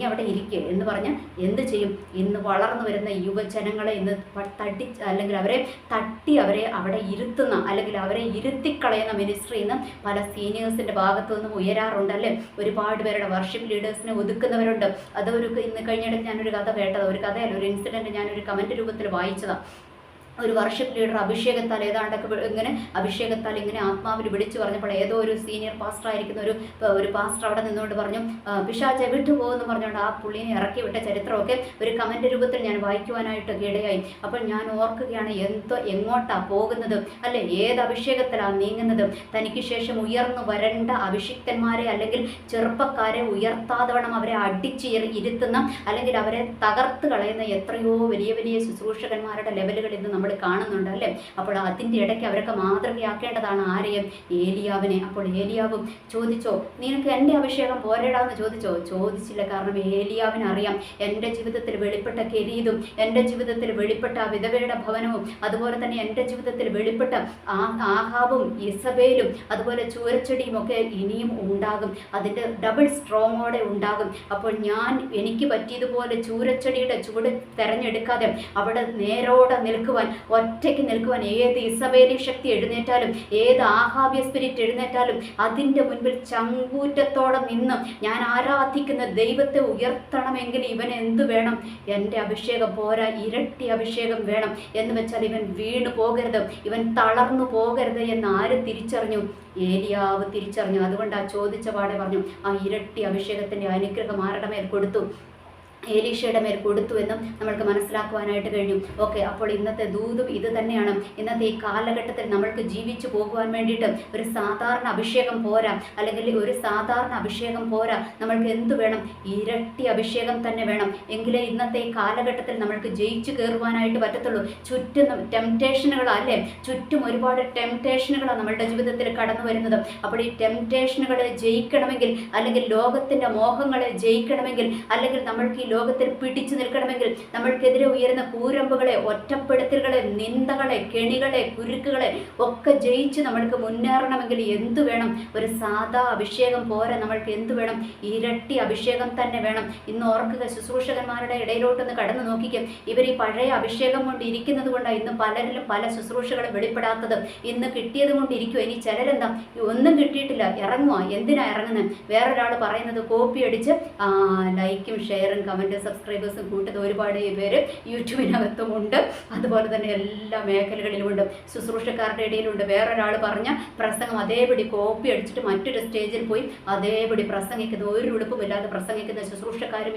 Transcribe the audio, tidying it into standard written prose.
നീ അവിടെ ഇരിക്കുക എന്ന് പറഞ്ഞ് എന്ത് ചെയ്യും? ഇന്ന് വളർന്നു വരുന്ന യുവജനങ്ങളെ ഇന്ന് അല്ലെങ്കിൽ അവരെ അവരെ അവിടെ ഇരുത്തുന്ന അല്ലെങ്കിൽ അവരെ ഇരുത്തിക്കളയുന്ന മിനിസ്ട്രി ഇന്ന് പല സീനിയേഴ്സിൻ്റെ ഭാഗത്തു നിന്നും ഉയരാറുണ്ട് അല്ലേ? ഒരുപാട് പേരുടെ വർഷിപ്പ് ലീഡേഴ്സിനെ ഒതുക്കുന്നവരുണ്ട്. ഇന്ന് കഴിഞ്ഞിടയ്ക്ക് ഞാനൊരു കഥ കേട്ടത്, ഒരു കഥയല്ല, ഒരു ഇൻസിഡൻറ്റ് ഞാനൊരു കമൻറ്റ് രൂപത്തിൽ വായിച്ചതാണ്. ഒരു വർഷിപ്പ് ലീഡർ അഭിഷേകത്താൽ ഏതാണ്ടൊക്കെ ഇങ്ങനെ അഭിഷേകത്താൽ ഇങ്ങനെ ആത്മാവിൽ വിളിച്ചു പറഞ്ഞപ്പോൾ ഏതോ ഒരു സീനിയർ പാസ്റ്റർ ആയിരിക്കുന്ന ഒരു പാസ്റ്റർ അവിടെ നിന്നുകൊണ്ട് പറഞ്ഞു, പിശാചെ വിട്ടുപോകുമെന്ന് പറഞ്ഞുകൊണ്ട് ആ പുള്ളിനെ ഇറക്കി വിട്ട ചരിത്രമൊക്കെ ഒരു കമൻറ്റ് രൂപത്തിൽ ഞാൻ വായിക്കുവാനായിട്ടൊക്കെ ഇടയായി. അപ്പോൾ ഞാൻ ഓർക്കുകയാണ്, എങ്ങോട്ടാണ് പോകുന്നത് അല്ലെ? ഏത് അഭിഷേകത്തിലാണ് നീങ്ങുന്നത്? തനിക്ക് ശേഷം ഉയർന്നു വരേണ്ട അഭിഷിക്തന്മാരെ അല്ലെങ്കിൽ ചെറുപ്പക്കാരെ ഉയർത്താതെ വേണം അവരെ അടിച്ച് ഇരുത്തുന്ന അല്ലെങ്കിൽ അവരെ തകർത്ത് കളയുന്ന എത്രയോ വലിയ വലിയ ശുശ്രൂഷകന്മാരുടെ ലെവലുകൾ ഇന്ന് നമ്മൾ കാണുന്നുണ്ട് അല്ലേ? അപ്പോൾ അതിൻ്റെ ഇടയ്ക്ക് അവരൊക്കെ മാതൃകയാക്കേണ്ടതാണ് ആരെയും? ഏലിയാവിനെ. അപ്പോൾ ഏലിയാവും ചോദിച്ചോ, നിനക്ക് എൻ്റെ അഭിഷേകം പോരടാന്ന് ചോദിച്ചില്ല. കാരണം ഏലിയാവിന് അറിയാം, എൻ്റെ ജീവിതത്തിൽ വെളിപ്പെട്ട കെരീതും എൻ്റെ ജീവിതത്തിൽ വെളിപ്പെട്ട ആ വിധവയുടെ ഭവനവും അതുപോലെ തന്നെ എൻ്റെ ജീവിതത്തിൽ വെളിപ്പെട്ട ആഹാബും ഇസബേലും അതുപോലെ ചൂരച്ചെടിയും ഒക്കെ ഇനിയും ഉണ്ടാകും. അതിൻ്റെ ഡബിൾ സ്ട്രോങ്ങോടെ ഉണ്ടാകും. അപ്പോൾ എനിക്ക് പറ്റിയതുപോലെ ചൂരച്ചെടിയുടെ ചുവട് തിരഞ്ഞെടുക്കാതെ അവിടെ നേരോടെ നിൽക്കുവാൻ, ഒറ്റയ്ക്ക് നിൽക്കുവാൻ, ഏത് ഇസബേലി ശക്തി എഴുന്നേറ്റാലും ഏത് ആഹാബ്യ സ്പിരിറ്റ് എഴുന്നേറ്റാലും അതിൻ്റെ മുൻപിൽ ചങ്കൂറ്റത്തോടെ നിന്ന് ഞാൻ ആരാധിക്കുന്ന ദൈവത്തെ ഉയർത്തണമെങ്കിൽ ഇവൻ എന്തു വേണം? എൻ്റെ അഭിഷേകം പോരാ, ഇരട്ടി അഭിഷേകം വേണം. എന്ന് വെച്ചാൽ ഇവൻ വീണു പോകരുത്, ഇവൻ തളർന്നു പോകരുത് എന്ന് ആര് തിരിച്ചറിഞ്ഞു? ഏലിയാവ് തിരിച്ചറിഞ്ഞു. അതുകൊണ്ട് ആ ചോദിച്ച പാടെ പറഞ്ഞു, ആ ഇരട്ടി അഭിഷേകത്തിൻ്റെ അനുഗ്രഹം ആരുടെ മേൽ കൊടുത്തു? ഏലീഷയുടെ മേൽ കൊടുത്തു എന്നും നമ്മൾക്ക് മനസ്സിലാക്കുവാനായിട്ട് കഴിഞ്ഞു. ഓക്കെ, അപ്പോൾ ഇന്നത്തെ ദൂതും ഇത് തന്നെയാണ്. ഇന്നത്തെ ഈ കാലഘട്ടത്തിൽ നമ്മൾക്ക് ജീവിച്ചു പോകുവാൻ വേണ്ടിയിട്ട് ഒരു സാധാരണ അഭിഷേകം പോരാ, അല്ലെങ്കിൽ ഒരു സാധാരണ അഭിഷേകം പോരാ. നമ്മൾക്ക് എന്തു വേണം? ഇരട്ടി അഭിഷേകം തന്നെ വേണം. എങ്കിലേ ഇന്നത്തെ ഈ കാലഘട്ടത്തിൽ നമ്മൾക്ക് ജയിച്ചു കയറുവാനായിട്ട് പറ്റത്തുള്ളൂ. ചുറ്റും ടെംപ്റ്റേഷനുകളല്ലേ? ചുറ്റും ഒരുപാട് ടെംപ്റ്റേഷനുകളാണ് നമ്മളുടെ ജീവിതത്തിൽ കടന്നു വരുന്നത്. അപ്പോൾ ഈ ടെംപ്റ്റേഷനുകളെ ജയിക്കണമെങ്കിൽ, അല്ലെങ്കിൽ ലോകത്തിൻ്റെ മോഹങ്ങളെ ജയിക്കണമെങ്കിൽ, അല്ലെങ്കിൽ നമ്മൾക്ക് ഈ ലോകത്തിൽ പിടിച്ചു നിൽക്കണമെങ്കിൽ, നമ്മൾക്കെതിരെ ഉയരുന്ന കൂരമ്പുകളെ, ഒറ്റപ്പെടുത്തലുകളെ, നിന്ദകളെ, കെണികളെ, കുരുക്കുകളെ ഒക്കെ ജയിച്ച് നമ്മൾക്ക് മുന്നേറണമെങ്കിൽ എന്തു വേണം? ഒരു സാധാ അഭിഷേകം പോരാ. നമ്മൾക്ക് എന്തു വേണം? ഇരട്ടി അഭിഷേകം തന്നെ വേണം. ഇന്ന് ഓർക്കുക, ശുശ്രൂഷകന്മാരുടെ ഇടയിലോട്ടൊന്ന് കടന്നു നോക്കിക്കും. ഇവർ ഈ പഴയ അഭിഷേകം കൊണ്ട് ഇരിക്കുന്നത് കൊണ്ടാണ് ഇന്ന് പലരിലും പല ശുശ്രൂഷകളും വെളിപ്പെടാത്തത്. ഇന്ന് കിട്ടിയത് കൊണ്ട് ഇരിക്കുമോ? ഇനി ചിലരെന്താ, ഒന്നും കിട്ടിയിട്ടില്ല, ഇറങ്ങുക. എന്തിനാ ഇറങ്ങുന്നത്? വേറൊരാൾ പറയുന്നത് കോപ്പി അടിച്ച് ലൈക്കും ഷെയറും കമൻറ്റ് സബ്സ്ക്രൈബേഴ്സും കൂട്ടുന്ന ഒരുപാട് പേര് യൂട്യൂബിനകത്തുമുണ്ട്. അതുപോലെ തന്നെ എല്ലാ മേഖലകളിലുമുണ്ട്. ശുശ്രൂഷക്കാരുടെ ഇടയിലുണ്ട്. വേറൊരാൾ പറഞ്ഞ പ്രസംഗം അതേപടി കോപ്പി അടിച്ചിട്ട് മറ്റൊരു സ്റ്റേജിൽ പോയി അതേപടി പ്രസംഗിക്കുന്ന, ഒരു ഉടുപ്പുമില്ലാതെ പ്രസംഗിക്കുന്ന ശുശ്രൂഷക്കാരും